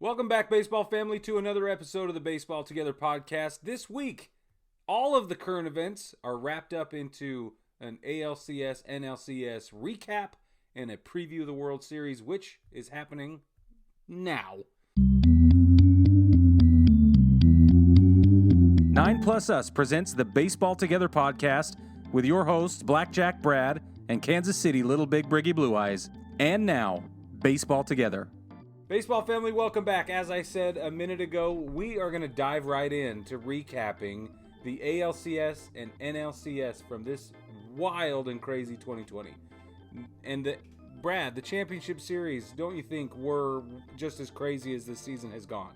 Welcome back, baseball family, to another episode of the Baseball Together podcast. This week, all of the current events are wrapped up into an ALCS, NLCS recap and a preview of the World Series, which is happening now. 9+ Us presents the Baseball Together podcast with your hosts, Blackjack Brad and Kansas City Little Big Briggy Blue Eyes. And now, Baseball Together. Baseball family, welcome back. As I said a minute ago, we are going to dive right into recapping the ALCS and NLCS from this wild and crazy 2020. And Brad, the championship series, don't you think were just as crazy as this season has gone?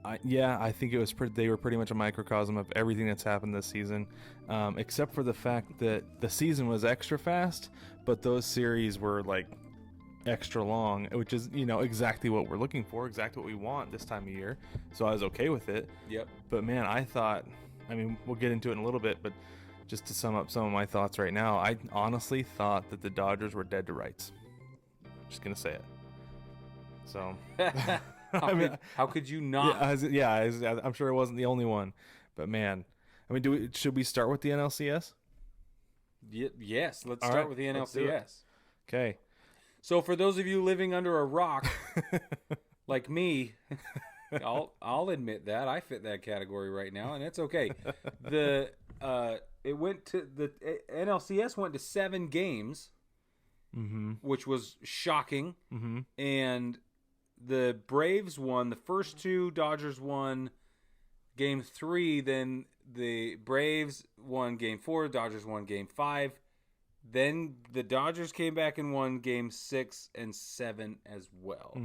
I think it was they were pretty much a microcosm of everything that's happened this season, except for the fact that the season was extra fast, but those series were like extra long, which is, exactly what we're looking for, exactly what we want this time of year. So I was okay with it. Yep. But man, we'll get into it in a little bit, but just to sum up some of my thoughts right now, I honestly thought that the Dodgers were dead to rights. Just gonna say it. So how could you not? I'm sure it wasn't the only one, but man, should we start with the NLCS? Yes, let's start with the NLCS. Okay. So for those of you living under a rock, like me, I'll admit that I fit that category right now, and it's okay. The NLCS went to 7 games, which was shocking, and the Braves won the first 2. Dodgers won Game 3. Then the Braves won Game 4. Dodgers won Game 5. Then the Dodgers came back and won Game 6 and 7 as well.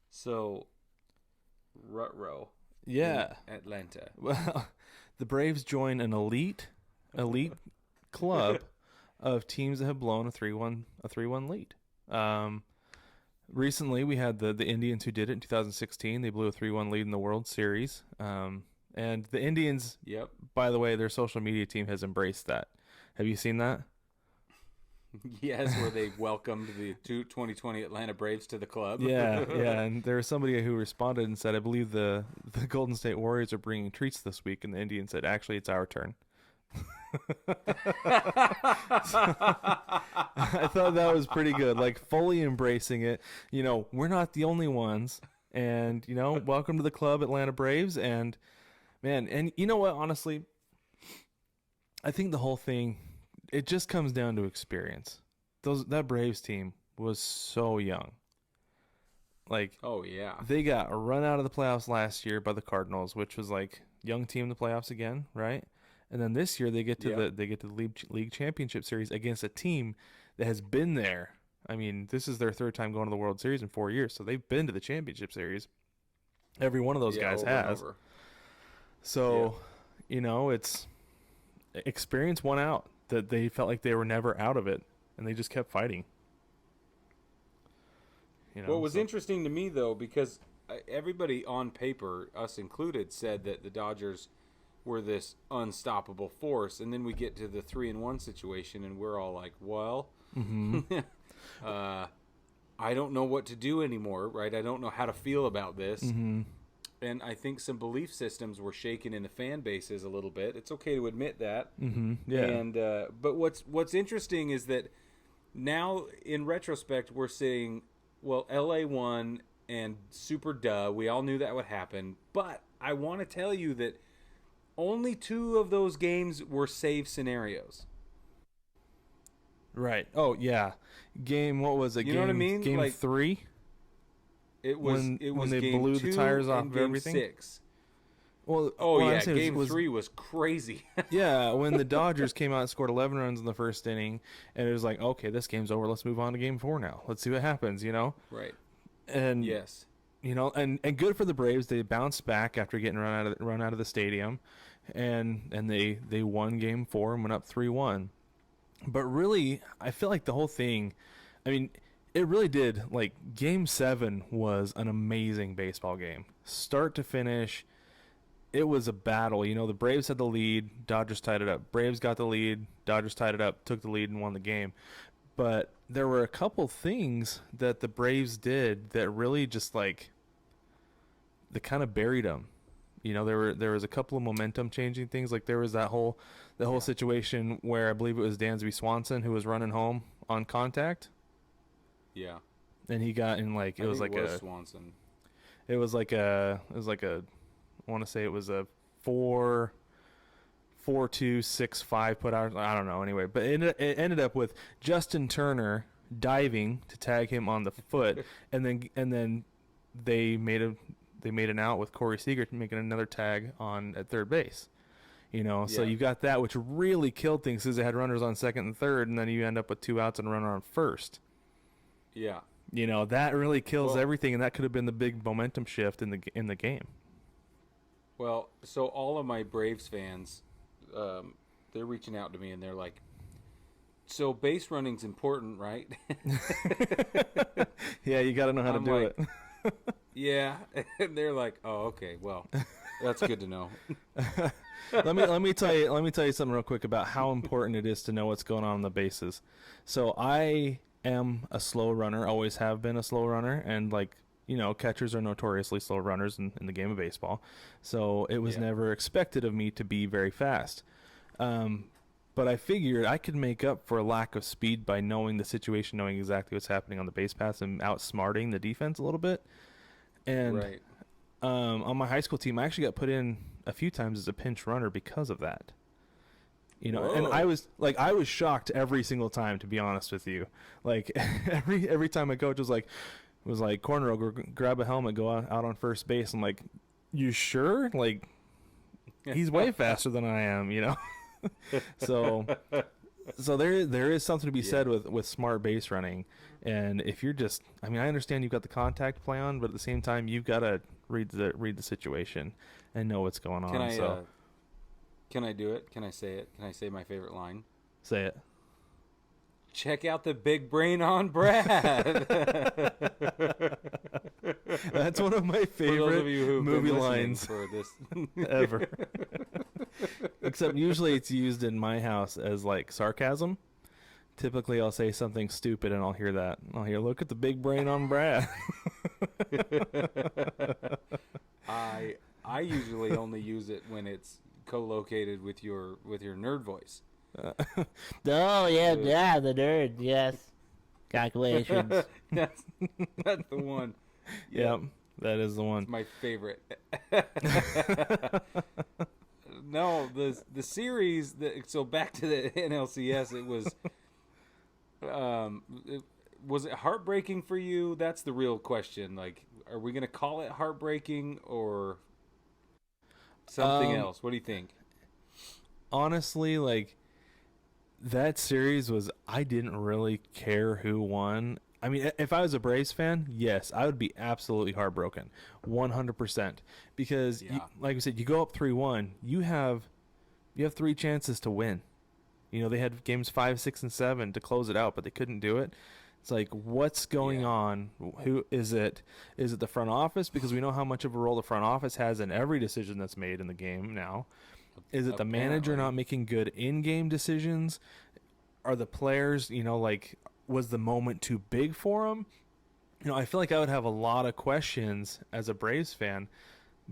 So, ruh-roh. Yeah. Atlanta. Well, the Braves join an elite club of teams that have blown a 3-1 lead. Recently, we had the Indians who did it in 2016. They blew a 3-1 lead in the World Series. And the Indians, by the way, their social media team has embraced that. Have you seen that? Yes, where they welcomed the 2020 Atlanta Braves to the club. Yeah, and there was somebody who responded and said, I believe the Golden State Warriors are bringing treats this week, and the Indians said, actually, it's our turn. I thought that was pretty good, like fully embracing it. We're not the only ones, and, welcome to the club, Atlanta Braves, and, man, and you know what, honestly, I think the whole thing, it just comes down to experience. That Braves team was so young. Like, oh yeah, they got run out of the playoffs last year by the Cardinals, which was like young team in the playoffs again, right? And then this year they get to the league championship series against a team that has been there. I mean, this is their 3rd time going to the World Series in 4 years, so they've been to the championship series. Every one of those guys has. So, it's experience won out. That they felt like they were never out of it, and they just kept fighting. What was interesting to me, though, because everybody on paper, us included, said that the Dodgers were this unstoppable force, and then we get to the 3-1 situation, and we're all like, well, I don't know what to do anymore, right? I don't know how to feel about this. And I think some belief systems were shaken in the fan bases a little bit. It's okay to admit that. Yeah. And but what's interesting is that now, in retrospect, we're saying, well, LA won and super duh. We all knew that would happen. But I want to tell you that only 2 of those games were save scenarios. Right. Oh yeah. What was it? You know what I mean? Game 3. It was when they game blew 2 the tires off and of game everything. 6. Well, Game 3 was crazy. Yeah, when the Dodgers came out and scored 11 runs in the first inning, and it was like, okay, this game's over. Let's move on to Game 4 now. Let's see what happens. Right. And yes, and good for the Braves. They bounced back after getting run out of the stadium, and they won Game 4 and went up 3-1. But really, I feel like the whole thing, it really did. Like, Game 7 was an amazing baseball game. Start to finish, it was a battle. The Braves had the lead. Dodgers tied it up. Braves got the lead. Dodgers tied it up, took the lead, and won the game. But there were a couple things that the Braves did that really just, like, that kind of buried them. You know, there was a couple of momentum changing things. Like there was that whole situation where I believe it was Dansby Swanson who was running home on contact. Yeah. And he got in like Swanson. I want to say it was a 4.265 put out. I don't know. Anyway, but it ended up with Justin Turner diving to tag him on the foot, and then they made an out with Corey Seager making another tag at third base. You know, so you got that, which really killed things because they had runners on second and third, and then you end up with 2 outs and a runner on first. Yeah. You know, that really kills everything, and that could have been the big momentum shift in the game. Well, so all of my Braves fans, they're reaching out to me, and they're like, so base running's important, right? Yeah, you got to know how to do it. Yeah, and they're like, oh, okay, well, that's good to know. Let me tell you something real quick about how important it is to know what's going on the bases. So I am a slow runner, always have been a slow runner, and like, you know, catchers are notoriously slow runners in the game of baseball. So it was never expected of me to be very fast. But I figured I could make up for a lack of speed by knowing the situation, knowing exactly what's happening on the base paths, and outsmarting the defense a little bit. And on my high school team, I actually got put in a few times as a pinch runner because of that. You know, and I was shocked every single time, to be honest with you. Like every time my coach was like, corner row, grab a helmet, go out on first base. I'm like, you sure? Like, he's way faster than I am, you know. So there is something to be said with smart base running. And if you're just, I mean, I understand you've got the contact play on, but at the same time, you've got to read the situation and know what's going on. Can I do it? Can I say it? Can I say my favorite line? Say it. Check out the big brain on Brad. That's one of my favorite movie lines for this ever. Except usually it's used in my house as like sarcasm. Typically I'll say something stupid and I'll hear that. I'll hear, look at the big brain on Brad. I usually only use it when it's co-located with your nerd voice. Oh yeah, the nerd, yes. Calculations. That's the one. Yep, that is the one. It's my favorite. No, the series. So back to the NLCS, it was. Was it heartbreaking for you? That's the real question. Like, are we gonna call it heartbreaking or something else? What do you think? Honestly, like, that series I didn't really care who won. I mean, if I was a Braves fan, yes, I would be absolutely heartbroken, 100%. Because, like we said, you go up 3-1, you have 3 chances to win. You know, they had games 5, 6, and 7 to close it out, but they couldn't do it. It's like, what's going on? Who is it? Is it the front office? Because we know how much of a role the front office has in every decision that's made in the game now. Is it the manager not making good in-game decisions? Are the players, you know, like, was the moment too big for them? You know, I feel like I would have a lot of questions as a Braves fan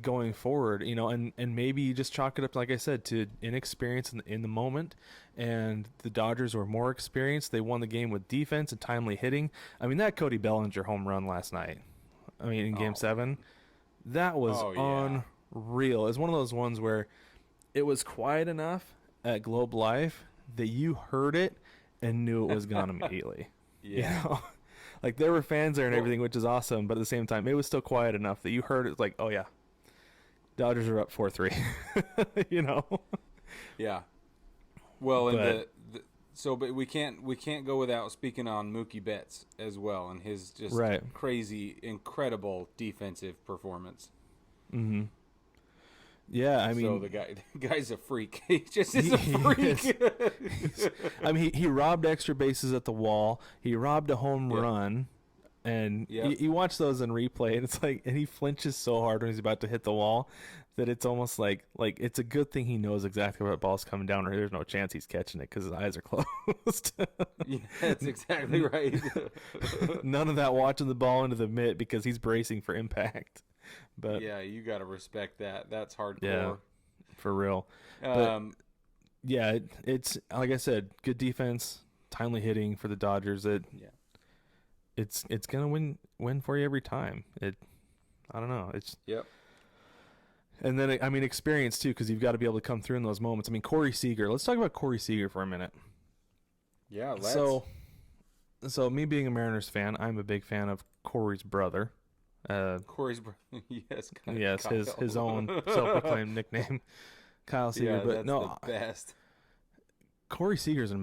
going forward, you know, and maybe you just chalk it up, like I said, to inexperience in the moment. And the Dodgers were more experienced. They won the game with defense and timely hitting. I mean, that Cody Bellinger home run last night, I mean, in Game 7, that was unreal. It's one of those ones where it was quiet enough at Globe Life that you heard it and knew it was gone immediately. You know? Like, there were fans there and everything, which is awesome, but at the same time, it was still quiet enough that you heard it like, oh yeah, Dodgers are up 4-3. You know? Yeah. Well, but we can't go without speaking on Mookie Betts as well and his just crazy, incredible defensive performance. Mm-hmm. Yeah, I mean, so the guy's a freak. He just is a freak. I mean, he robbed extra bases at the wall. He robbed a home run, and you watch those in replay, and it's like, and he flinches so hard when he's about to hit the wall that it's almost like it's a good thing he knows exactly what ball's coming down, or there's no chance he's catching it because his eyes are closed. Yeah, that's exactly right. None of that watching the ball into the mitt because he's bracing for impact. But yeah, you got to respect that. That's hardcore. Yeah, for real. But, yeah, it's like I said, good defense, timely hitting for the Dodgers. It's gonna win for you every time. I don't know. Yep. And then I mean experience too, because you've got to be able to come through in those moments. I mean Corey Seager. Let's talk about Corey Seager for a minute. Yeah. Let's. So me being a Mariners fan, I'm a big fan of Corey's brother. Corey's brother. Yes. Yes, his own self-proclaimed nickname, Kyle Seager. Yeah, but that's no, the best. Corey Seager's an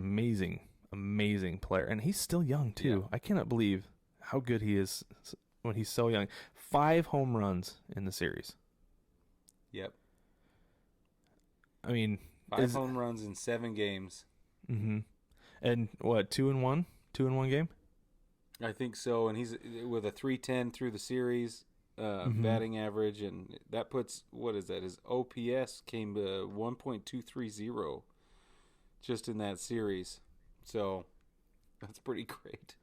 amazing player, and he's still young too. Yeah. I cannot believe how good he is when he's so young. 5 home runs in the series. Yep. I mean, 5 home runs in 7 games. Mm-hmm. And what, 2-1? 2-1 game? I think so, and he's with a 3.10 through the series batting average, and that puts, what is that? His OPS came to 1.230 just in that series. So that's pretty great.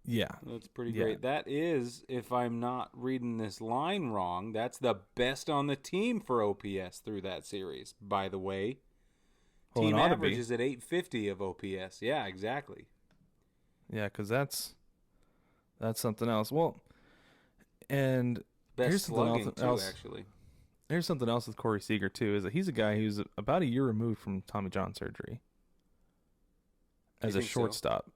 Yeah. That's pretty great. That is, if I'm not reading this line wrong, that's the best on the team for OPS through that series, by the way. Well, team average is at 850 of OPS. Yeah, exactly. Yeah, because that's something else. Well, and best here's slugging something too, else. actually. Here's something else with Corey Seager too, is that he's a guy who's about a year removed from Tommy John surgery as a shortstop.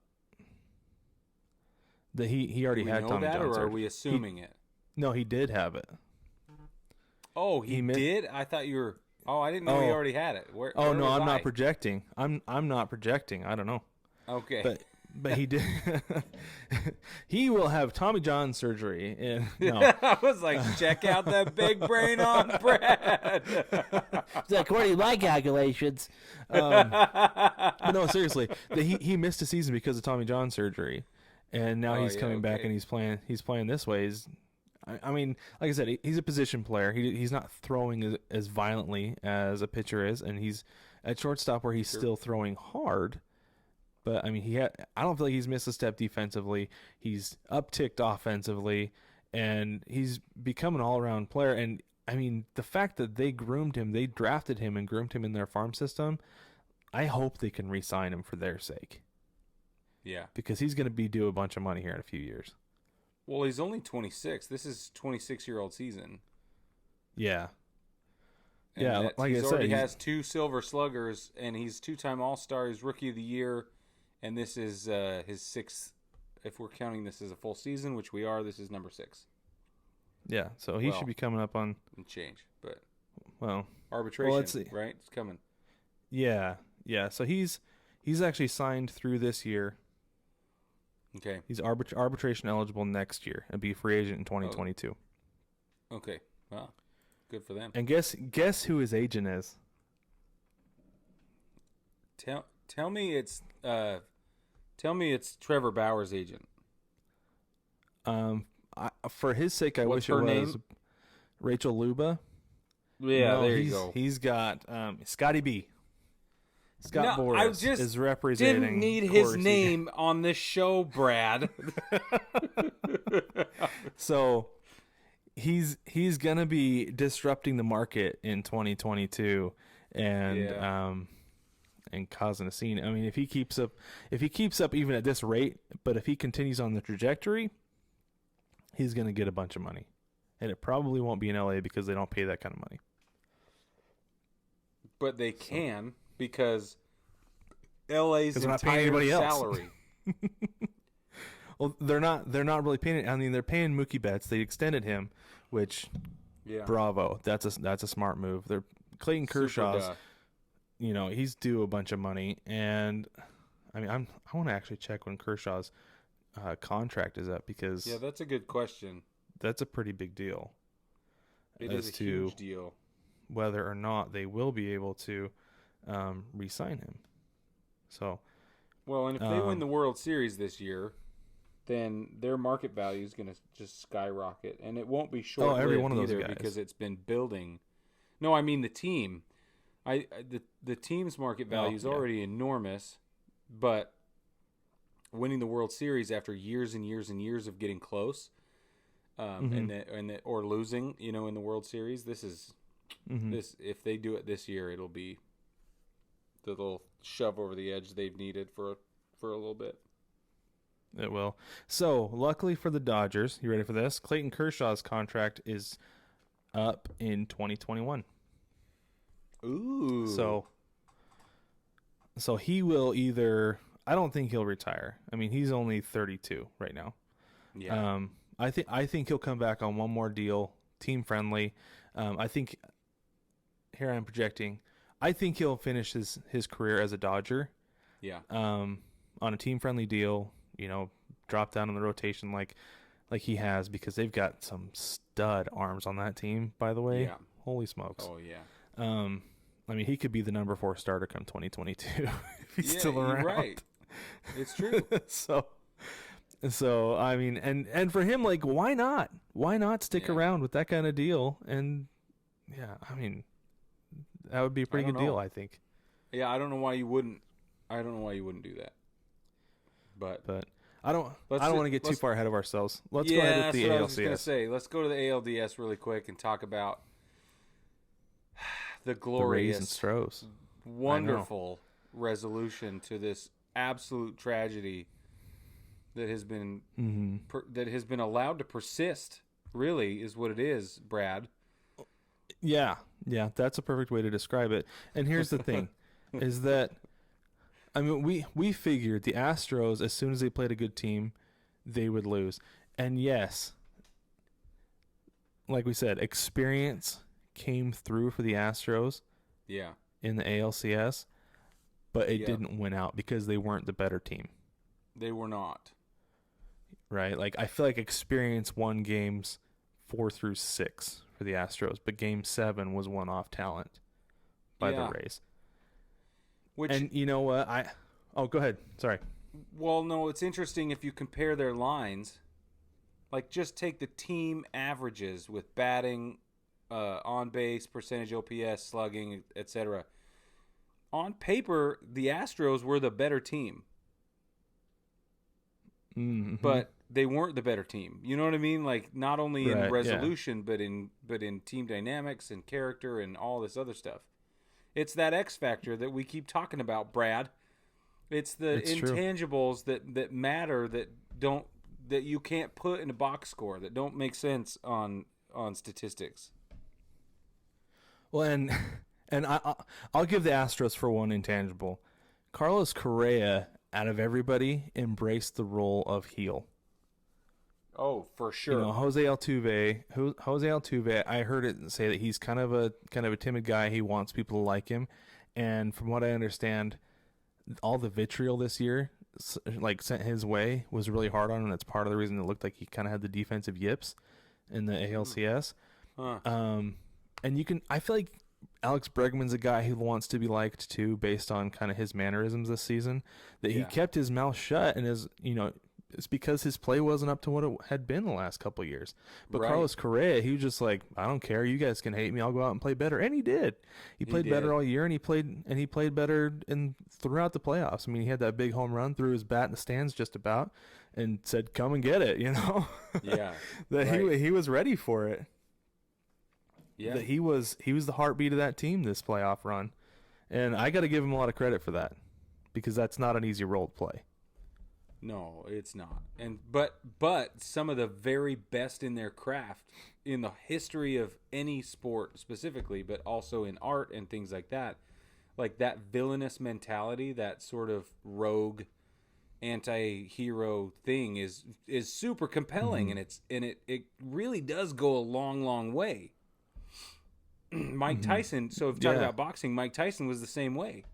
That he already had Tommy John surgery. Or are we assuming it? No, he did have it. Oh, he did? I thought you were. Oh, I didn't know he already had it. Where no, was I'm not projecting. I'm not projecting. I don't know. Okay. But he did. He will have Tommy John surgery. And no. I was like, check out that big brain on Brad. According to my calculations. But no, seriously, he missed a season because of Tommy John surgery, and now he's coming back and he's playing this way. I mean, like I said, he's a position player. He's not throwing as violently as a pitcher is, and he's at shortstop where he's still throwing hard. But I mean, I don't feel like he's missed a step defensively. He's upticked offensively, and he's become an all-around player. And I mean, the fact that they drafted him and groomed him in their farm system, I hope they can re-sign him for their sake. Yeah, because he's going to be due a bunch of money here in a few years. Well, he's only 26. This is 26-year-old season. Yeah. And yeah, like I said, he has 2 Silver Sluggers, and he's 2-time All-Star. He's Rookie of the Year, and this is his 6th. If we're counting this as a full season, which we are, this is number 6. Yeah, so he should be coming up on change, but arbitration. Let's see. Right? It's coming. Yeah. So he's actually signed through this year. Okay. He's arbitration eligible next year and be a free agent in 2022. Okay. Wow. Good for them. And guess who his agent is? Tell me it's Trevor Bauer's agent. For his sake, I wish it was name? Rachel Luba. Yeah, there you go. He's got Scotty B. Scott no, Boras is representing. Didn't need Corey his name on this show, Brad. So he's gonna be disrupting the market in 2022 and causing a scene. I mean, if he keeps up even at this rate, but if he continues on the trajectory, he's gonna get a bunch of money, and it probably won't be in LA because they don't pay that kind of money. But they can. Because LA's entire salary. Well, they're not really paying. I mean, they're paying Mookie Betts. They extended him, which, bravo. That's a smart move. They're Clayton Kershaw's. He's due a bunch of money, and I mean, I want to actually check when Kershaw's contract is up because that's a good question. That's a pretty big deal. It is a huge deal. Whether or not they will be able to re-sign him. So, and if they win the World Series this year, then their market value is going to just skyrocket, and it won't be short-lived every one of those either guys. Because it's been building. No, I mean the team. The team's market value is already enormous, but winning the World Series after years and years and years of getting close, or losing, in the World Series. This is this if they do it this year, it'll be the little shove over the edge they've needed for a little bit. It will. So, luckily for the Dodgers, you ready for this? Clayton Kershaw's contract is up in 2021. Ooh. So he will either. I don't think he'll retire. I mean, he's only 32 right now. Yeah. I think he'll come back on one more deal, team friendly. I think here I'm projecting. I think he'll finish his career as a Dodger. Yeah. On a team friendly deal, drop down in the rotation like he has, because they've got some stud arms on that team, by the way. Yeah. Holy smokes. Oh yeah. I mean, he could be the number 4 starter come 2022 if he's still around. You're right. It's true. So I mean, and for him, like, why not? Why not stick around with that kind of deal? And yeah, I mean, that would be a pretty good deal, I think. Yeah, I don't know why you wouldn't. Do that. But I don't want to get too far ahead of ourselves. Let's go ahead with the ALCS. I was just gonna say, let's go to the ALDS really quick and talk about the glorious, the Astros. Wonderful resolution to this absolute tragedy that has been that has been allowed to persist. Really, is what it is, Brad. Yeah, that's a perfect way to describe it. And here's the thing, is that, I mean, we figured the Astros, as soon as they played a good team, they would lose. And yes, like we said, experience came through for the Astros. Yeah. In the ALCS, but it didn't win out because they weren't the better team. They were not. Right? Like, I feel like experience won games 4 through 6 for the Astros, but game 7 was won off talent by the Rays. And you know what? go ahead. Sorry. Well, no, it's interesting if you compare their lines. Like, just take the team averages with batting, on base, percentage, OPS, slugging, etc. On paper, the Astros were the better team. Mm-hmm. But they weren't the better team. You know what I mean? Like, not only in resolution, but in team dynamics and character and all this other stuff. It's that X factor that we keep talking about, Brad. It's the intangibles that matter, that you can't put in a box score, that don't make sense on statistics. Well, and I'll give the Astros for one intangible. Carlos Correa, out of everybody, embraced the role of heel. Oh, for sure. Jose Altuve, I heard it say that he's kind of a timid guy. He wants people to like him, and from what I understand, all the vitriol this year, like, sent his way, was really hard on him. And that's part of the reason it looked like he kind of had the defensive yips in the ALCS. And I feel like Alex Bregman's a guy who wants to be liked too, based on kind of his mannerisms this season. That he kept his mouth shut, and it's because his play wasn't up to what it had been the last couple of years. But Carlos Correa, he was just like, I don't care. You guys can hate me. I'll go out and play better. And he did. He played better all year, and he played better throughout the playoffs. I mean, he had that big home run, threw his bat in the stands just about, and said, "Come and get it." Yeah. He was ready for it. Yeah. That he was the heartbeat of that team this playoff run, and I got to give him a lot of credit for that, because that's not an easy role to play. No, it's not. But some of the very best in their craft in the history of any sport specifically, but also in art and things like that villainous mentality, that sort of rogue anti-hero thing is super compelling, and it really does go a long, long way. Mike Tyson, so if you talk about boxing, Mike Tyson was the same way.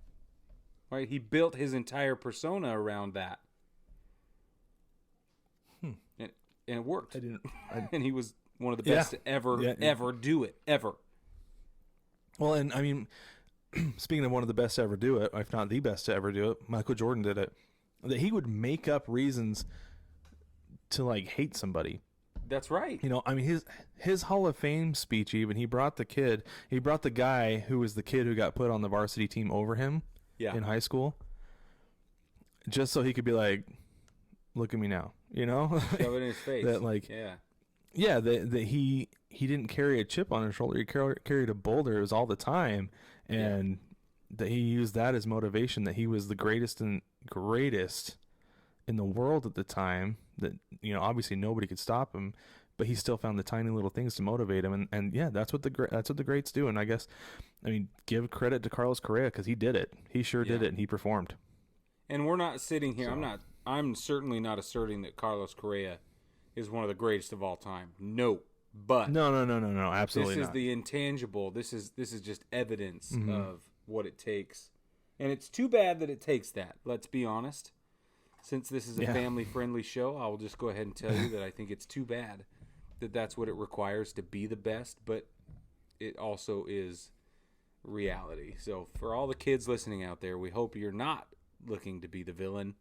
Right? He built his entire persona around that. And it worked. And he was one of the best to ever do it, ever. Well, and I mean, speaking of one of the best to ever do it, if not the best to ever do it, Michael Jordan did it. That he would make up reasons to, like, hate somebody. That's right. I mean, his Hall of Fame speech, even, he brought the guy who was the kid who got put on the varsity team over him in high school, just so he could be like, look at me now, Shove it in his face. That, like, yeah, that he didn't carry a chip on his shoulder. He carried a boulder. It was all the time, and that he used that as motivation. That he was the greatest in the world at the time. That obviously nobody could stop him, but he still found the tiny little things to motivate him. And yeah, that's what the greats do. And I guess, give credit to Carlos Correa because he did it. He sure did it, and he performed. And we're not sitting here. I'm certainly not asserting that Carlos Correa is one of the greatest of all time. No, but no, absolutely this is not. the intangible. This is just evidence of what it takes, and it's too bad that it takes that. Let's be honest. Since this is a family-friendly show, I will just go ahead and tell you that I think it's too bad that that's what it requires to be the best, but it also is reality. So for all the kids listening out there, we hope you're not looking to be the villain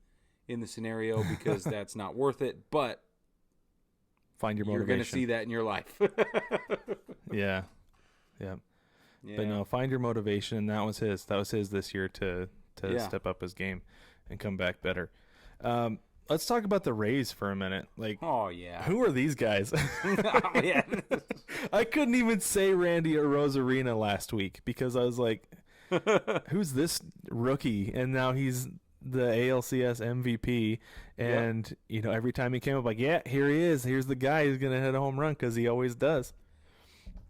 in the scenario because that's not worth it, but find your motivation. You're going to see that in your life. Yeah. But no, find your motivation, and that was his this year to step up his game and come back better. Let's talk about the Rays for a minute. Who are these guys? I couldn't even say Randy Arozarena last week because I was like, who's this rookie? And now he's the ALCS MVP. And, every time he came up, here he is. Here's the guy who's going to hit a home run because he always does.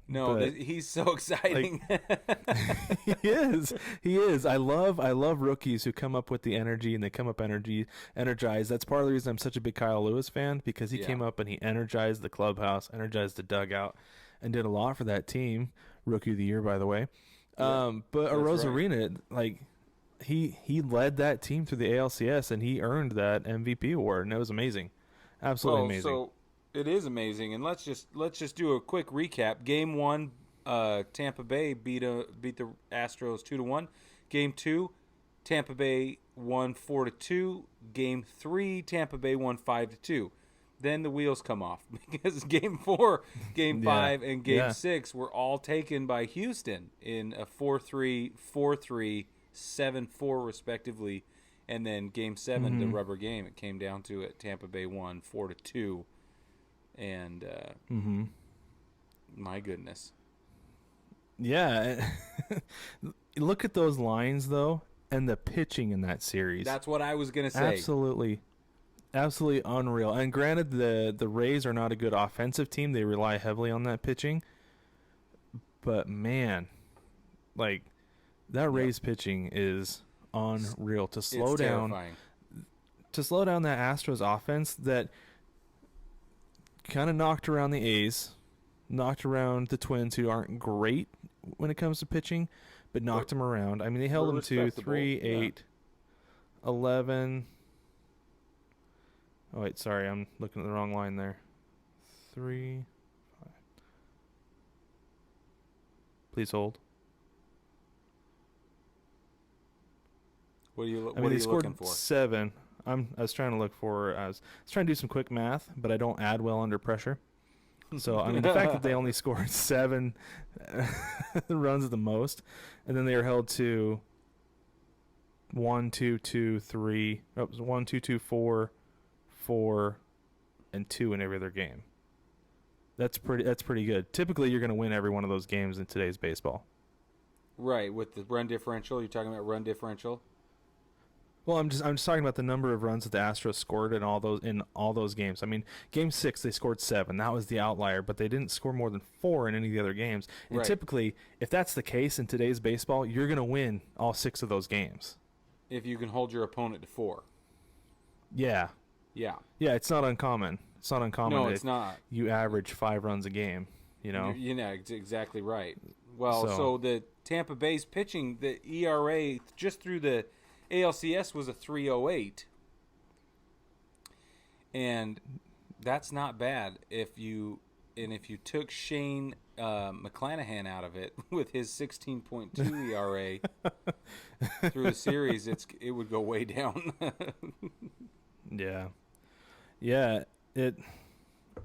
No, he's so exciting. He is. I love rookies who come up with the energy and they come up energized. That's part of the reason I'm such a big Kyle Lewis fan because he came up and he energized the clubhouse, energized the dugout, and did a lot for that team. Rookie of the year, by the way. But Arozarena, he led that team through the ALCS and he earned that MVP award, and it was amazing, absolutely amazing. So it is amazing, and let's just do a quick recap. Game 1, Tampa Bay beat the Astros 2-1. Game 2, Tampa Bay won 4-2. Game 3, Tampa Bay won 5-2. Then the wheels come off because Game 4, Game 5, and Game 6 were all taken by Houston in a 4-3, 4-3, 7-4 respectively, and then Game 7, the rubber game, it came down to it. Tampa Bay won 4-2. And my goodness. Yeah. Look at those lines, though, and the pitching in that series. That's what I was going to say. Absolutely unreal. And granted, the Rays are not a good offensive team. They rely heavily on that pitching. But, man, that Rays pitching is unreal. To slow down that Astros offense that kind of knocked around the A's, knocked around the Twins, who aren't great when it comes to pitching, but knocked them around. They held them to 3, 8, 11. Oh, wait, sorry, I'm looking at the wrong line there. 3, 5. Please hold. What are you they scored looking for? 7. I was trying to look for. I was trying to do some quick math, but I don't add well under pressure. So the fact that they only scored 7 runs at the most, and then they were held to 1, 2, 2, 3. Oh, it was 1, 2, 2, 4, 4, and 2 in every other game. That's pretty good. Typically, you're going to win every one of those games in today's baseball. Right, with the run differential. You're talking about run differential. Well, I'm just talking about the number of runs that the Astros scored in all those games. Game 6 they scored 7. That was the outlier, but they didn't score more than 4 in any of the other games. And typically, if that's the case in today's baseball, you're going to win all 6 of those games. If you can hold your opponent to 4. Yeah. Yeah. Yeah, it's not uncommon. It's not uncommon. No, it's not. You average 5 runs a game, exactly right. Well, so the Tampa Bay's pitching, the ERA just through the ALCS was a 3.08, and that's not bad if you took Shane McClanahan out of it with his 16.2 ERA through the series, it would go way down. Yeah, it's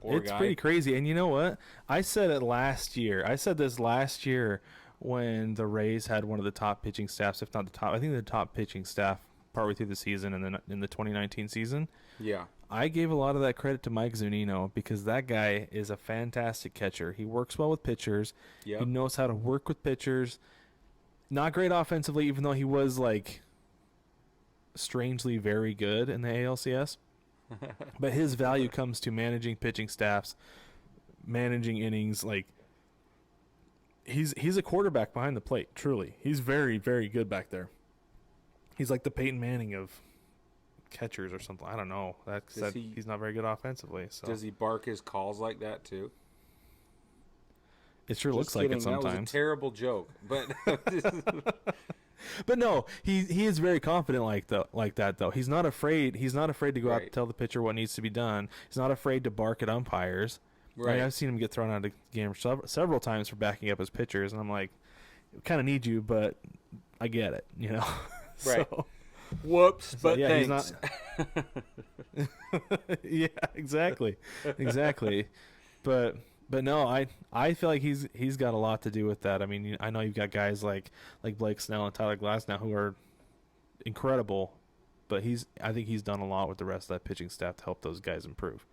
guy. pretty crazy. And you know what? I said it last year. I said this last year when the Rays had one of the top pitching staffs, if not the top. I think the top pitching staff partway through the season and then in the 2019 season. Yeah. I gave a lot of that credit to Mike Zunino because that guy is a fantastic catcher. He works well with pitchers. Yep. He knows how to work with pitchers. Not great offensively, even though he was like strangely very good in the ALCS. But his value comes to managing pitching staffs, managing innings. Like he's a quarterback behind the plate. Truly, he's very, very good back there. He's like the Peyton Manning of catchers or something. I don't know. He's not very good offensively. So does he bark his calls like that too? It sure Just looks kidding. like it sometimes. That was a terrible joke, but but no, he is very confident like that though. He's not afraid. He's not afraid to go out and tell the pitcher what needs to be done. He's not afraid to bark at umpires. Right. Like, I've seen him get thrown out of the game several times for backing up his pitchers, and I'm like, kind of need you, but I get it, you know. Right. So, whoops, but yeah, thanks. He's not... Yeah, exactly. But no, I feel like he's got a lot to do with that. I mean, I know you've got guys like Blake Snell and Tyler Glass now who are incredible, but I think he's done a lot with the rest of that pitching staff to help those guys improve.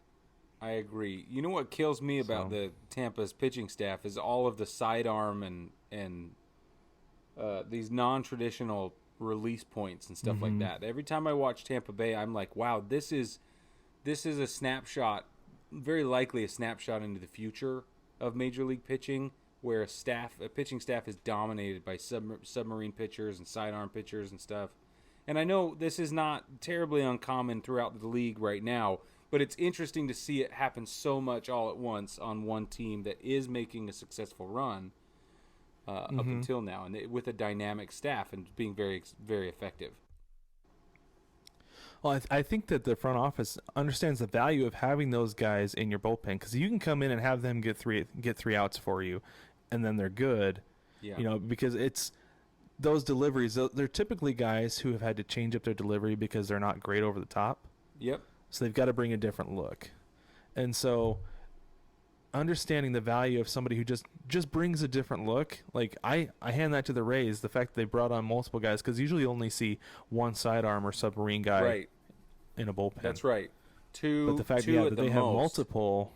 I agree. You know what kills me about the Tampa's pitching staff is all of the sidearm and these non-traditional release points and stuff like that. Every time I watch Tampa Bay, I'm like, wow, this is a snapshot, very likely a snapshot into the future of Major League pitching, where a pitching staff is dominated by submarine pitchers and sidearm pitchers and stuff. And I know this is not terribly uncommon throughout the league right now, but it's interesting to see it happen so much all at once on one team that is making a successful run up until now, and with a dynamic staff and being very, very effective. Well, I think that the front office understands the value of having those guys in your bullpen, because you can come in and have them get three outs for you, and then they're good. Yeah. You know, because it's those deliveries. They're typically guys who have had to change up their delivery because they're not great over the top. Yep. So they've got to bring a different look, and so understanding the value of somebody who just brings a different look, like I hand that to the Rays, the fact that they brought on multiple guys, because usually you only see one sidearm or submarine guy in a bullpen. That's right. Two, but the fact two that they have multiple,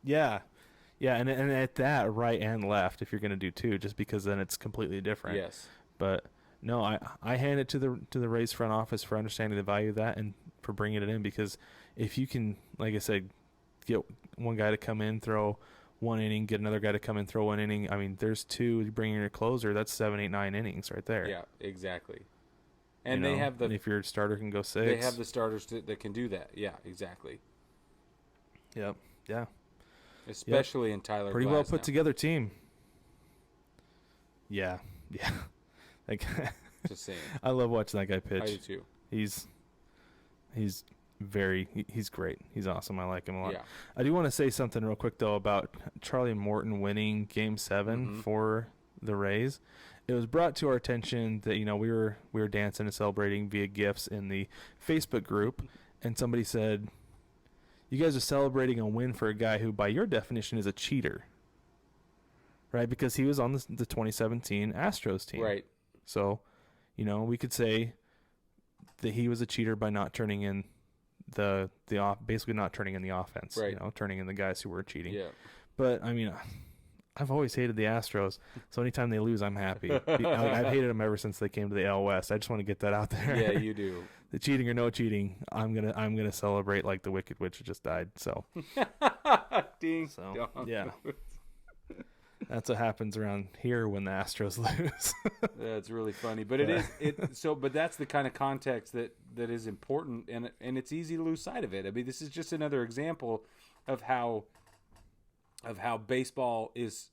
and at that right and left, if you're going to do two, just because then it's completely different. Yes. But no, I hand it to the Rays front office for understanding the value of that and for bringing it in, because if you can, like I said, get one guy to come in, throw one inning, get another guy to come in, throw one inning. I mean, there's two. You bring in your closer, that's 7, 8, 9 innings right there. Yeah, exactly. And they have and if your starter can go 6, they have the starters that can do that. Yeah, exactly. Yep. Yeah. Especially in Tyler. Pretty Glass well put now. together team. Yeah. Like, Just saying. I love watching that guy pitch. I do too. He's great. He's awesome. I like him a lot. Yeah. I do want to say something real quick though about Charlie Morton winning Game 7 for the Rays. It was brought to our attention that, you know, we were dancing and celebrating via gifts in the Facebook group, and somebody said, "You guys are celebrating a win for a guy who, by your definition, is a cheater." Right? Because he was on the 2017 Astros team. Right. So, you know, we could say that he was a cheater by not turning in basically not turning in the offense, right. You know, turning in the guys who were cheating. Yeah. But I mean, I've always hated the Astros, so anytime they lose, I'm happy. I've hated them ever since they came to the AL West. I just want to get that out there. Yeah, you do. The cheating or no cheating, I'm gonna celebrate like the Wicked Witch just died. So, Ding. so yeah. That's what happens around here when the Astros lose. That's really funny, but but that's the kind of context that is important, and it's easy to lose sight of it. I mean, this is just another example of how baseball is.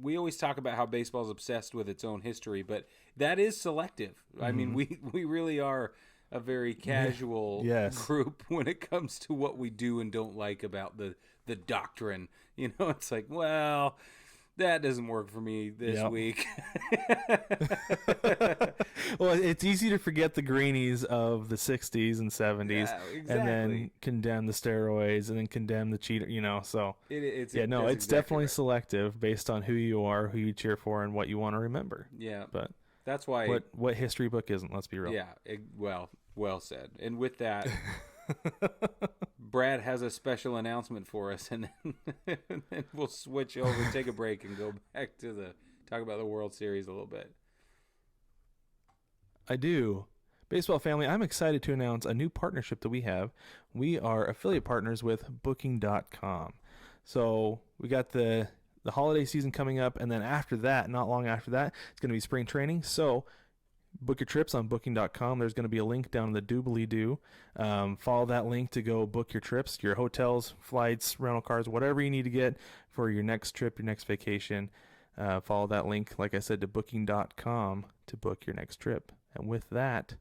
We always talk about how baseball is obsessed with its own history, but that is selective. I mean, we really are a very casual group when it comes to what we do and don't like about the doctrine. You know, it's like, well, that doesn't work for me this week. Well, it's easy to forget the greenies of the 60s and 70s, and then condemn the steroids, and then condemn the cheater, you know, so it's exactly definitely right. Selective based on who you are, who you cheer for, and what you want to remember. Yeah. But that's why what history book isn't, let's be real. Yeah. Well said. And with that, Brad has a special announcement for us, and then we'll switch over, take a break, and go back to talk about the World Series a little bit. I do. Baseball family, I'm excited to announce a new partnership that we have. We are affiliate partners with Booking.com. So we got the holiday season coming up, and then after that, not long after that, it's going to be spring training. So book your trips on Booking.com. There's going to be a link down in the doobly-doo. Follow that link to go book your trips, your hotels, flights, rental cars, whatever you need to get for your next trip, your next vacation. Follow that link, like I said, to Booking.com to book your next trip. And with that,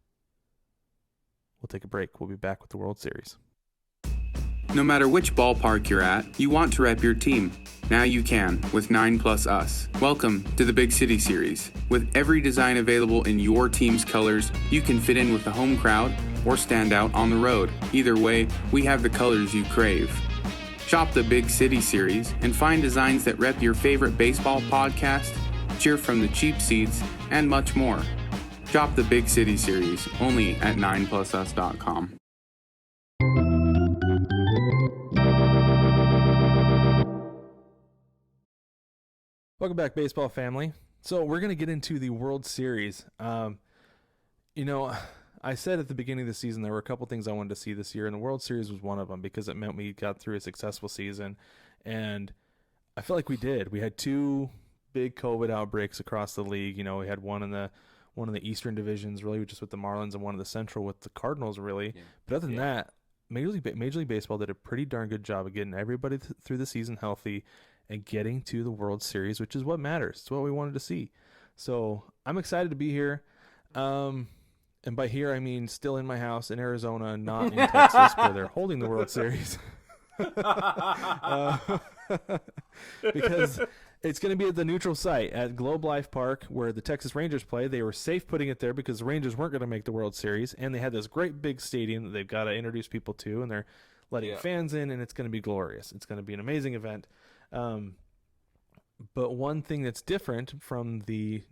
we'll take a break. We'll be back with the World Series. No matter which ballpark you're at, you want to rep your team. Now you can with 9+ Us. Welcome to the Big City Series. With every design available in your team's colors, you can fit in with the home crowd or stand out on the road. Either way, we have the colors you crave. Shop the Big City Series and find designs that rep your favorite baseball podcast, cheer from the cheap seats, and much more. Shop the Big City Series only at 9plusus.com. Welcome back, baseball family. So we're going to get into the World Series. I said at the beginning of the season there were a couple things I wanted to see this year, and the World Series was one of them because it meant we got through a successful season, and I feel like we did. We had 2 big COVID outbreaks across the league. We had one in the Eastern divisions, really, just with the Marlins, and one in the Central with the Cardinals, really. Yeah. But other than that, Major League Baseball did a pretty darn good job of getting everybody through the season healthy and getting to the World Series, which is what matters. It's what we wanted to see. So I'm excited to be here. And by here, I mean still in my house in Arizona, not in Texas, where they're holding the World Series. Because it's going to be at the neutral site at Globe Life Park where the Texas Rangers play. They were safe putting it there because the Rangers weren't going to make the World Series, and they had this great big stadium that they've got to introduce people to, and they're letting fans in, and it's going to be glorious. It's going to be an amazing event. But one thing that's different from the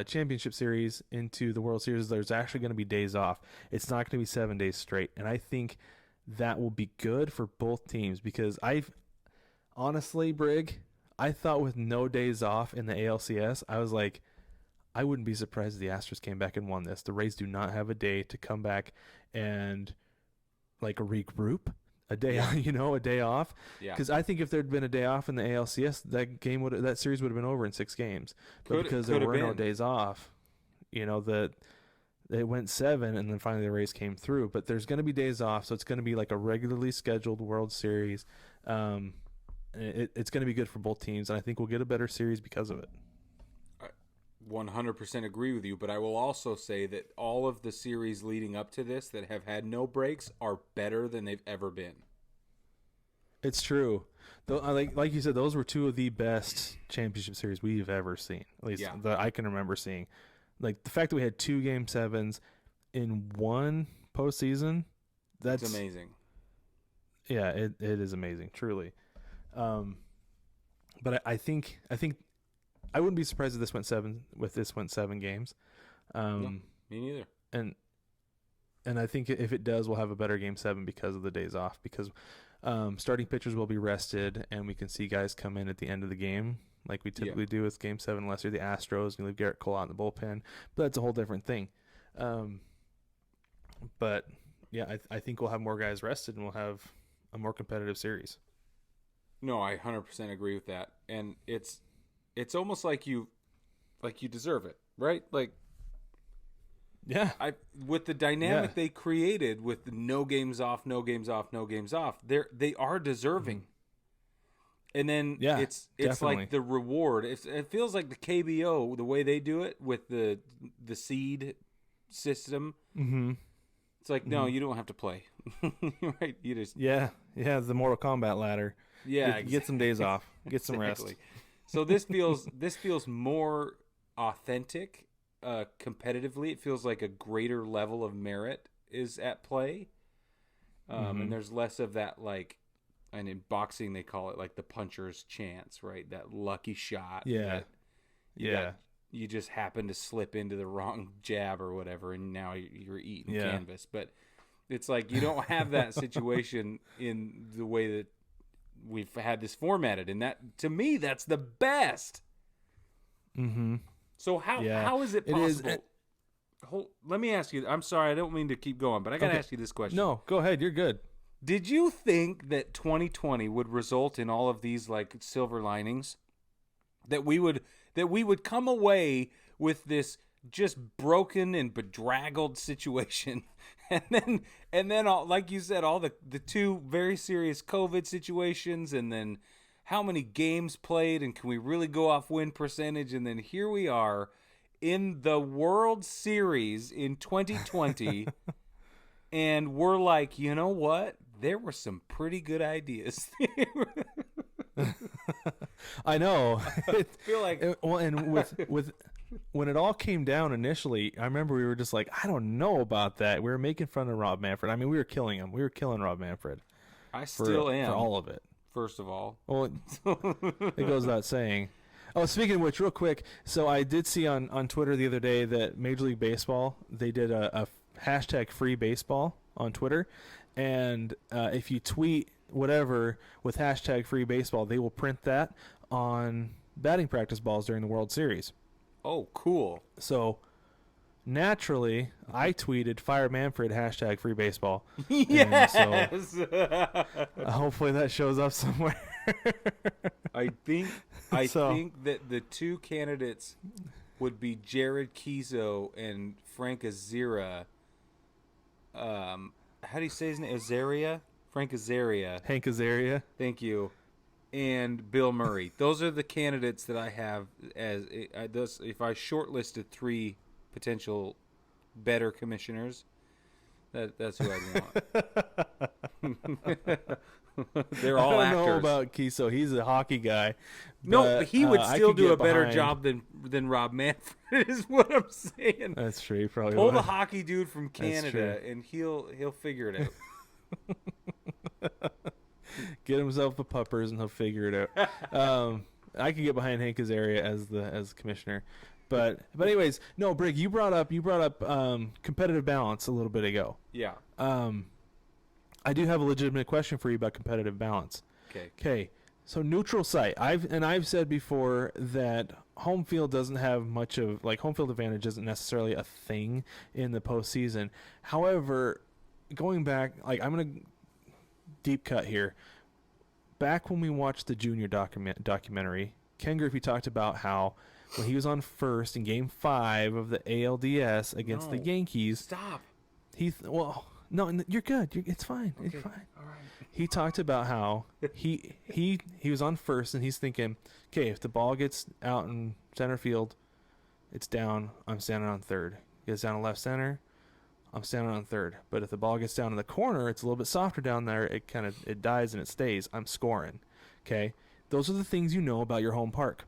championship series into the World Series is there's actually going to be days off. It's not going to be 7 days straight, and I think that will be good for both teams because honestly, Brig, I thought with no days off in the ALCS, I was like, I wouldn't be surprised if the Astros came back and won this. The Rays do not have a day to come back and regroup. A day off. Yeah. Because I think if there'd been a day off in the ALCS, that series would have been over in 6 games. But because there were no days off, that they went 7, and then finally the Rays came through. But there's going to be days off, so it's going to be like a regularly scheduled World Series. It's going to be good for both teams, and I think we'll get a better series because of it. I 100% agree with you, but I will also say that all of the series leading up to this that have had no breaks are better than they've ever been. It's true. Like you said, those were 2 of the best championship series we've ever seen, at least that I can remember seeing. Like the fact that we had 2 Game 7s in one postseason, that's amazing. Yeah, it is amazing, truly. But I think I wouldn't be surprised if this went 7 games. No, me neither. And I think if it does, we'll have a better Game 7 because of the days off. Because starting pitchers will be rested, and we can see guys come in at the end of the game like we typically do with Game 7, unless you're the Astros and you leave Garrett Cole out in the bullpen. But that's a whole different thing. But yeah, I think we'll have more guys rested, and we'll have a more competitive series. No, I 100% agree with that, and it's almost like you deserve it, right? Like, yeah, with the dynamic they created with the no games off, they are deserving. Mm-hmm. And then it's definitely like the reward. It feels like the KBO, the way they do it with the seed system. Mm-hmm. It's like, no, you don't have to play, right? You just the Mortal Kombat ladder. Yeah, get some days off, get some rest. So this feels more authentic, competitively. It feels like a greater level of merit is at play, and there's less of that and in boxing they call it like the puncher's chance, right? That lucky shot. Yeah, you just happen to slip into the wrong jab or whatever, and now you're eating canvas. But It's like you don't have that situation in the way that we've had this formatted, and that to me that's the best. Mm-hmm. So how is it possible? Let me ask you. I'm sorry, I don't mean to keep going, but I got to ask you this question. No, go ahead. You're good. Did you think that 2020 would result in all of these like silver linings? That we would come away with this just broken and bedraggled situation, and then all, like you said, all the two very serious COVID situations, and then how many games played, and can we really go off win percentage? And then here we are in the World Series in 2020, and we're like, you know what? There were some pretty good ideas. I know. I feel like and with when it all came down initially, I remember we were just like, I don't know about that. We were making fun of Rob Manfred. I mean, we were killing him. We were killing Rob Manfred. I still am for all of it. First of all, well, it goes without saying. Oh, speaking of which, real quick, so I did see on Twitter the other day that Major League Baseball, they did a hashtag free baseball on Twitter, and if you tweet whatever with hashtag free baseball, they will print that on batting practice balls during the World Series. Oh, cool. So naturally, I tweeted "Fire Manfred" hashtag free baseball. Yes. So, hopefully that shows up somewhere. I think that the two candidates would be Jared Kizo and Frank Azera. How do you say his name? Azaria? Frank Azaria. Hank Azaria. Thank you. And Bill Murray. Those are the candidates that I have as if I shortlisted 3 potential better commissioners. That's who I'd want. They're all actors. I don't know about Kiso. He's a hockey guy. But he would still do a better behind... job than Rob Manfred is what I'm saying. That's true. He probably Pull would. the hockey dude from Canada and he'll figure it out. Get himself the puppers and he'll figure it out. I could get behind Hank Azaria as commissioner. But anyways, no, Brig, you brought up competitive balance a little bit ago. Yeah. I do have a legitimate question for you about competitive balance. Okay. So neutral site. I've said before that home field doesn't have much of home field advantage isn't necessarily a thing in the postseason. However, going back, I'm gonna deep cut here. Back when we watched the Junior documentary, Ken Griffey talked about how when he was on first in Game 5 of the ALDS against the Yankees. Stop. No, you're good. It's fine. Okay. It's fine. All right. He talked about how he was on first and he's thinking, okay, if the ball gets out in center field, it's down. I'm standing on third. Gets down to left center, I'm standing on third. But if the ball gets down in the corner, it's a little bit softer down there. It dies and it stays. I'm scoring. Okay, those are the things you know about your home park.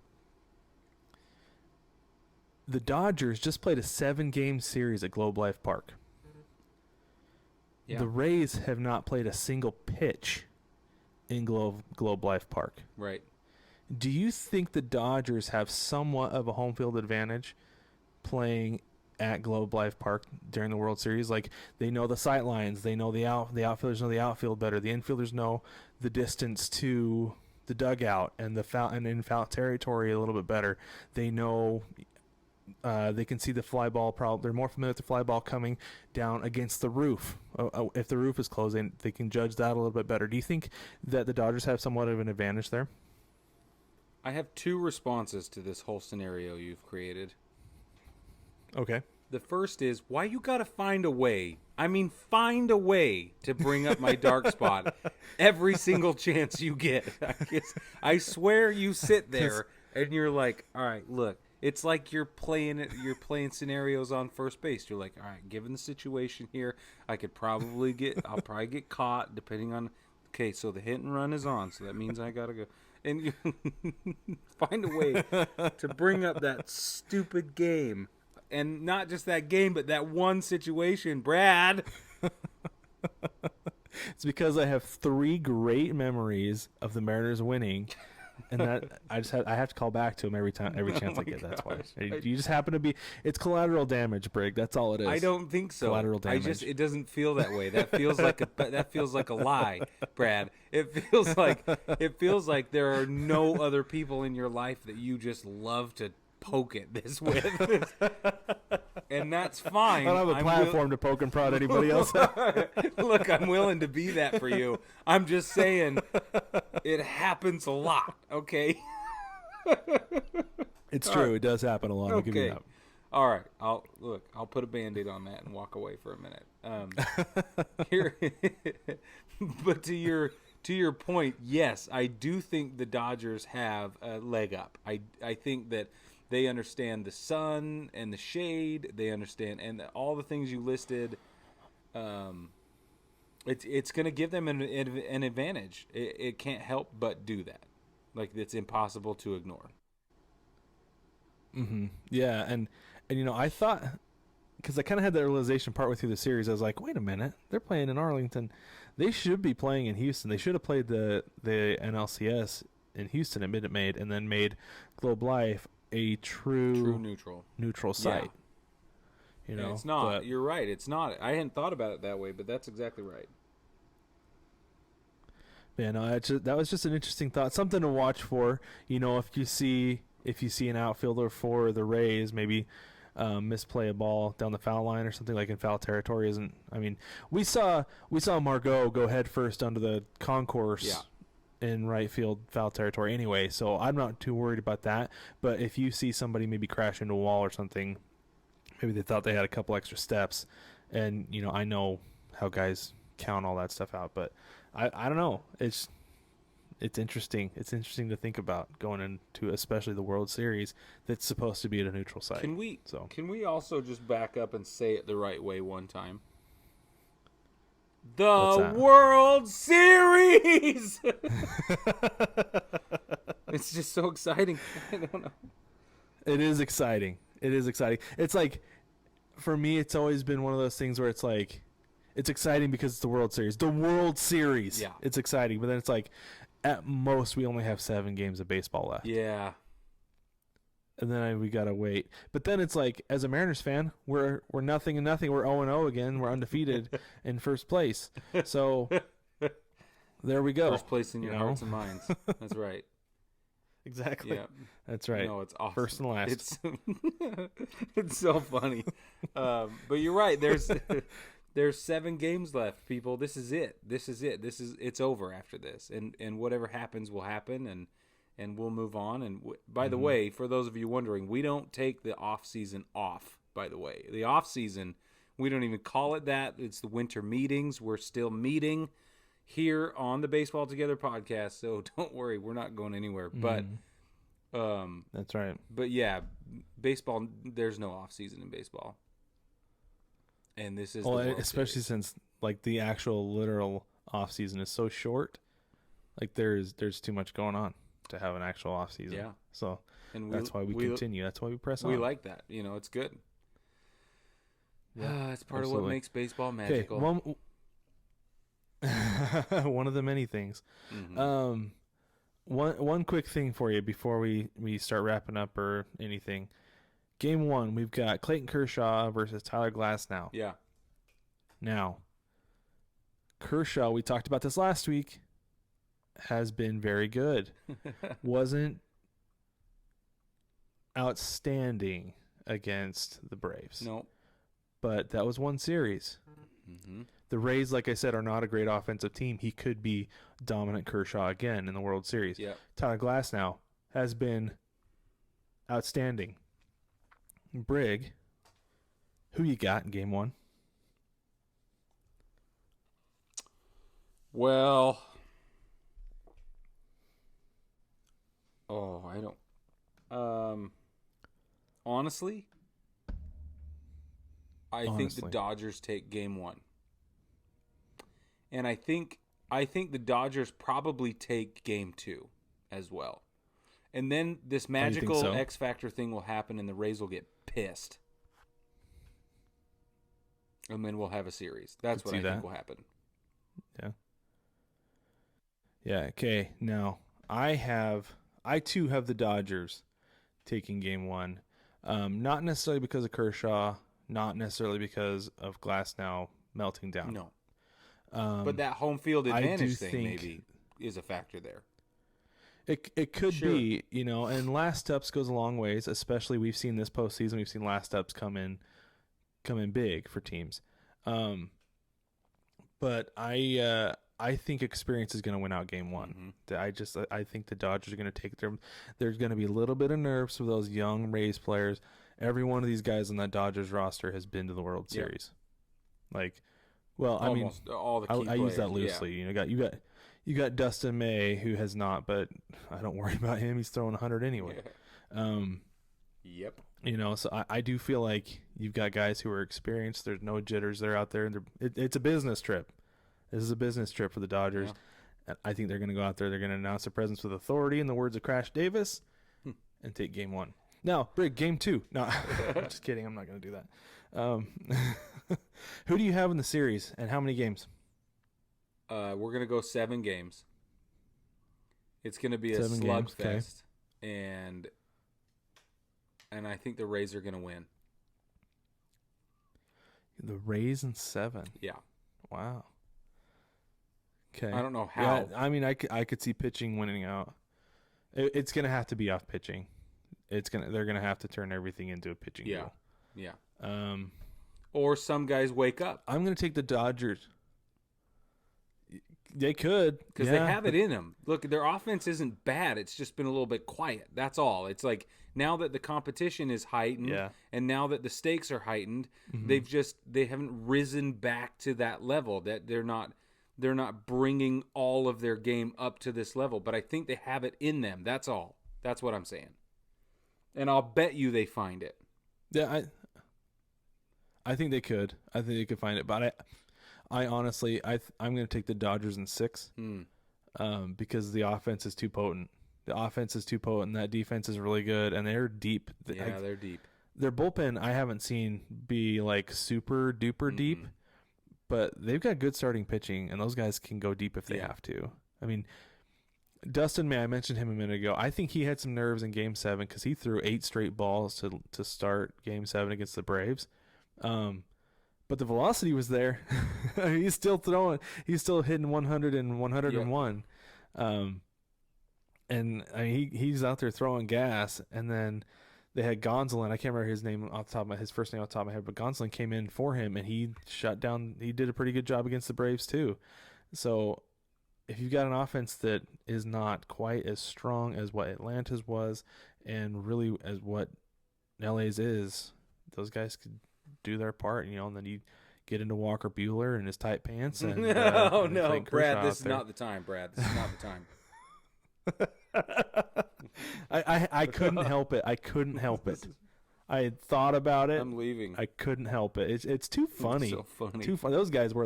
The Dodgers just played a 7-game series at Globe Life Park. Yeah. The Rays have not played a single pitch in Globe Life Park. Right. Do you think the Dodgers have somewhat of a home field advantage playing at Globe Life Park during the World Series? Like, they know the sight lines, they know the outfielders know the outfield better, the infielders know the distance to the dugout and in foul territory a little bit better. They know they can see the fly ball. They're more familiar with the fly ball coming down against the roof. If the roof is closed, they can judge that a little bit better. Do you think that the Dodgers have somewhat of an advantage there? I have 2 responses to this whole scenario you've created. Okay. The first is, why you gotta find a way? I mean, find a way to bring up my dark spot every single chance you get. I swear you sit there and you're like, all right, look. It's like you're playing scenarios on first base. You're like, all right, given the situation here, I'll probably get caught depending on. Okay, so the hit and run is on, so that means I gotta go. And you find a way to bring up that stupid game, and not just that game, but that one situation, Brad. It's because I have 3 great memories of the Mariners winning And that I have to call back to him every chance I get. That's why. gosh. You just happen to be. It's collateral damage, Brig. That's all it is. I don't think so. Collateral damage. It doesn't feel that way. That feels like a lie, Brad. It feels like there are no other people in your life that you just love to poke at this with. And that's fine. I don't have a platform to poke and prod anybody else. Look, I'm willing to be that for you. I'm just saying it happens a lot, okay? It's true. It does happen a lot. I'll give you Okay. that. All right. I'll put a Band-Aid on that and walk away for a minute. Here but to your point, yes, I do think the Dodgers have a leg up. I think that they understand the sun and the shade. They understand all the things you listed. It's going to give them an advantage. It can't help but do that. Like, it's impossible to ignore. Mm-hmm. Yeah, and I thought, because I kind of had that realization partway through the series, I was like, wait a minute, they're playing in Arlington. They should be playing in Houston. They should have played the NLCS in Houston at Minute Maid and then made Globe Life a true neutral site. Yeah. It's not. You're right. It's not. I hadn't thought about it that way, but that's exactly right. Yeah, no, that was just an interesting thought. Something to watch for. If you see an outfielder for the Rays, maybe misplay a ball down the foul line or something, like in foul territory, isn't. I mean, we saw Margot go head first under the concourse. Yeah. In right field foul territory anyway, so I'm not too worried about that. But if you see somebody maybe crash into a wall or something, maybe they thought they had a couple extra steps, and I know how guys count all that stuff out, but I don't know. It's interesting. It's interesting to think about going into especially the World Series that's supposed to be at a neutral site. Can we also just back up and say it the right way one time? The World Series! It's just so exciting. I don't know. It is exciting. It's like, for me, it's always been one of those things where it's like, it's exciting because it's the World Series. The World Series. Yeah. It's exciting. But then it's like, at most, we only have 7 games of baseball left. Yeah. And then we got to wait. But then it's like, as a Mariners fan, we're 0-0. We're 0-0 again. We're undefeated in first place. So there we go. First place in your hearts and minds. That's right. Exactly. Yeah. That's right. No, it's awesome. First and last. It's so funny. But you're right. There's 7 games left, people. This is it. It's over after this. And whatever happens will happen, and we'll move on. And by the way, for those of you wondering, we don't take the off season off. By the way, the off season, we don't even call it that. It's the winter meetings. We're still meeting here on the Baseball Together podcast, so don't worry, we're not going anywhere. But that's right. But yeah, baseball. There's no off season in baseball, and this is especially since like the actual literal off season is so short. Like there's too much going on to have an actual off season. Yeah. So that's why we continue. That's why we press on. We like that. It's good. Yeah, it's part of what makes baseball magical. Okay, one of the many things. Mm-hmm. One quick thing for you before we start wrapping up or anything. Game 1, we've got Clayton Kershaw versus Tyler Glasnow. Yeah. Now, Kershaw, we talked about this last week, has been very good. Wasn't outstanding against the Braves. No. But that was one series. Mm-hmm. The Rays, like I said, are not a great offensive team. He could be dominant Kershaw again in the World Series. Yep. Tyler Glasnow has been outstanding. Brig, who you got in Game 1? Well, I don't. Honestly, I think the Dodgers take Game 1, and I think the Dodgers probably take Game 2 as well, and then this magical X Factor thing will happen, and the Rays will get pissed, and then we'll have a series. That's what I think will happen. Yeah. Yeah. Okay. Now I have I too have the Dodgers taking Game 1. Not necessarily because of Kershaw, not necessarily because of Glass now melting down. No. But that home field advantage thing maybe is a factor there. It could be, and last steps goes a long ways, especially we've seen this postseason. We've seen last steps come in big for teams. But I think experience is going to win out Game 1. Mm-hmm. I think the Dodgers are going to take them. There's going to be a little bit of nerves for those young Rays players. Every one of these guys on that Dodgers roster has been to the World Series. Almost all the key I use that loosely. Yeah. You got Dustin May, who has not, but I don't worry about him. He's throwing 100 anyway. Yep. So I do feel like you've got guys who are experienced. There's no jitters. They're out there. It's a business trip. This is a business trip for the Dodgers. Yeah. And I think they're going to go out there. They're going to announce their presence with authority, in the words of Crash Davis, and take Game 1. Now, Brig, Game 2. No, just kidding. I'm not going to do that. Who do you have in the series, and how many games? We're going to go 7 games. It's going to be a slugfest, and I think the Rays are going to win. The Rays in 7? Yeah. Wow. Okay. I don't know how. Yeah, I mean, I could see pitching winning out. It's going to have to be off pitching. They're going to have to turn everything into a pitching duel. Yeah. Or some guys wake up. I'm going to take the Dodgers. They could. Because they have it in them. Look, their offense isn't bad. It's just been a little bit quiet. That's all. It's like now that the competition is heightened and now that the stakes are heightened, they haven't risen back to that level. That they're not bringing all of their game up to this level. But I think they have it in them. That's all. That's what I'm saying. And I'll bet you they find it. Yeah, I think they could. I think they could find it. But I honestly, I'm going to take the Dodgers in 6 because the offense is too potent. The offense is too potent. That defense is really good, and they're deep. Yeah, they're deep. Their bullpen, I haven't seen be like super duper deep, but they've got good starting pitching, and those guys can go deep if they have to. I mean, Dustin May, I mentioned him a minute ago. I think he had some nerves in Game 7 because he threw 8 straight balls to start Game 7 against the Braves. But the velocity was there. He's still throwing. He's still hitting 100 and 101. And I mean, he's out there throwing gas. And then they had Gonsolin. I can't remember his name off the top of his first name off the top of my head, but Gonsolin came in for him, and he shut down. He did a pretty good job against the Braves too. So if you've got an offense that is not quite as strong as what Atlanta's was, and really as what LA's is, those guys could do their part, and then you get into Walker Buehler and his tight pants. And, no, Brad, this is not the time, Brad. This is not the time. I couldn't help it. I couldn't help it. I had thought about it. I'm leaving. I couldn't help it. It's too funny. It's so funny. Too funny. Those guys were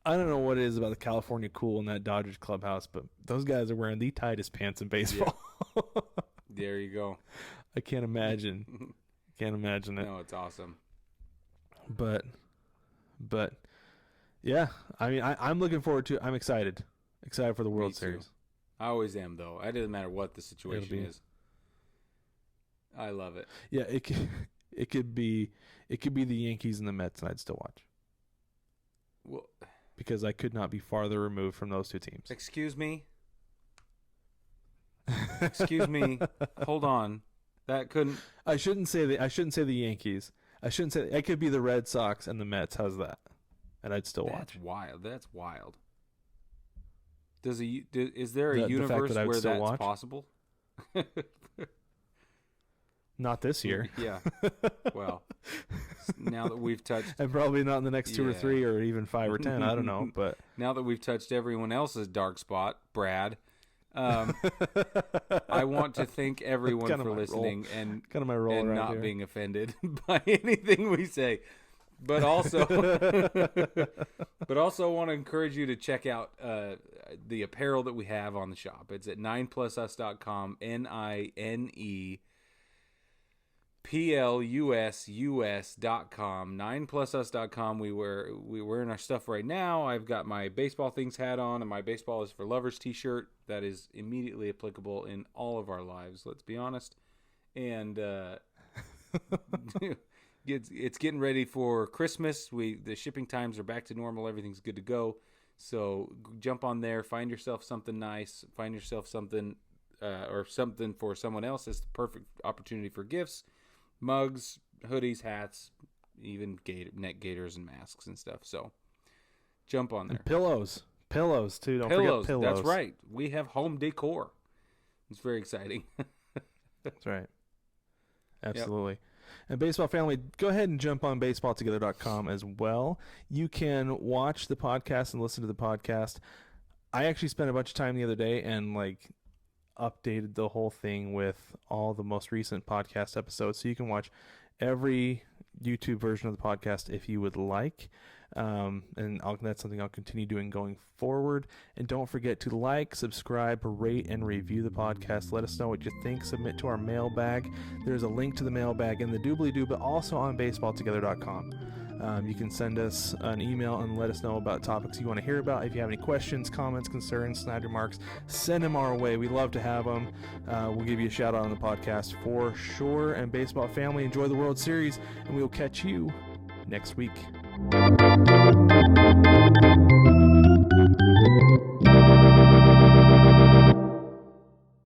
I don't know what it is about the California cool in that Dodgers clubhouse, but those guys are wearing the tightest pants in baseball. Yeah. There you go. I can't imagine. Can't imagine it. No, it's awesome. But yeah, I mean, I'm looking forward to. I'm excited for the World Series. I always am, though. It doesn't matter what the situation is. I love it. Yeah, it could be the Yankees and the Mets, and I'd still watch. Well, because I could not be farther removed from those two teams. Excuse me. Hold on. That couldn't. I shouldn't say the Yankees. I shouldn't say it could be the Red Sox and the Mets. How's that? And I'd still watch. That's wild. Is there a universe where that's possible? Not this year. Yeah. Well, now that we've touched, and probably not in the next 2 or 3 or even 5 or 10. I don't know. But now that we've touched everyone else's dark spot, Brad. I want to thank everyone for listening and not being offended by anything we say, but also want to encourage you to check out the apparel that we have on the shop. It's at 9plusus.com, plusus.com, 9plusus.com. We're wearing our stuff right now. I've got my baseball things hat on, and my baseball is for lovers t-shirt that is immediately applicable in all of our lives, let's be honest. And it's getting ready for Christmas. The shipping times are back to normal. Everything's good to go. So jump on there, find yourself something nice, find yourself something or something for someone else. It's the perfect opportunity for gifts. Mugs, hoodies, hats, even neck gaiters and masks and stuff. So jump on there. And pillows too. Don't forget pillows. That's right. We have home decor. It's very exciting. That's right. Absolutely. Yep. And baseball family, go ahead and jump on baseballtogether.com as well. You can watch the podcast and listen to the podcast. I actually spent a bunch of time the other day and updated the whole thing with all the most recent podcast episodes, so you can watch every YouTube version of the podcast if you would like. And that's something I'll continue doing going forward. And don't forget to like, subscribe, rate, and review the podcast. Let us know what you think. Submit to our mailbag. There's a link to the mailbag in the doobly-doo, but also on baseballtogether.com. You can send us an email and let us know about topics you want to hear about. If you have any questions, comments, concerns, snide remarks, send them our way. We love to have them. We'll give you a shout out on the podcast for sure. And baseball family, enjoy the World Series, and we will catch you next week.